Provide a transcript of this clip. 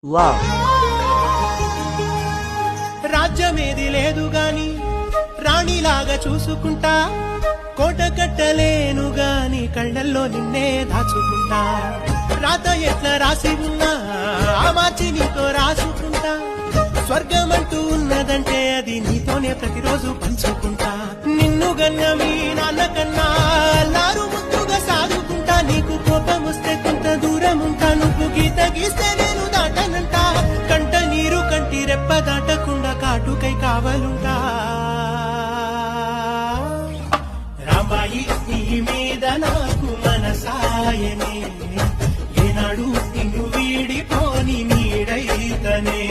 Wow. రాజ్యమేది లేదు గాని రాణిలాగా చూసుకుంటా, కోట కట్టలేను గాని కళ్ళల్లో నిన్నే దాచుకుంటా. రాత ఎట్లా రాసి ఉన్నా ఆ మార్చి నీతో రాసుకుంటా. స్వర్గమంటూ ఉన్నదంటే అది నీతోనే ప్రతిరోజు పంచుకుంటా. నిన్ను గన్న మీ నాన్న కన్నా లారు ముద్దుగా సాదుకుంటా. నీకు కోపం వస్తే కొంత దూరం ఉంటా, నువ్వు గీత గీస్తే నేను దాటనంట. కంట నీరు కంటి రెప్ప దాటకుండా కాటుకై కావలుంటా. రామాయి నీ మీద నాకు మనసాయనే, ఏనాడు నిన్ను వీడిపోని నీడైతనే.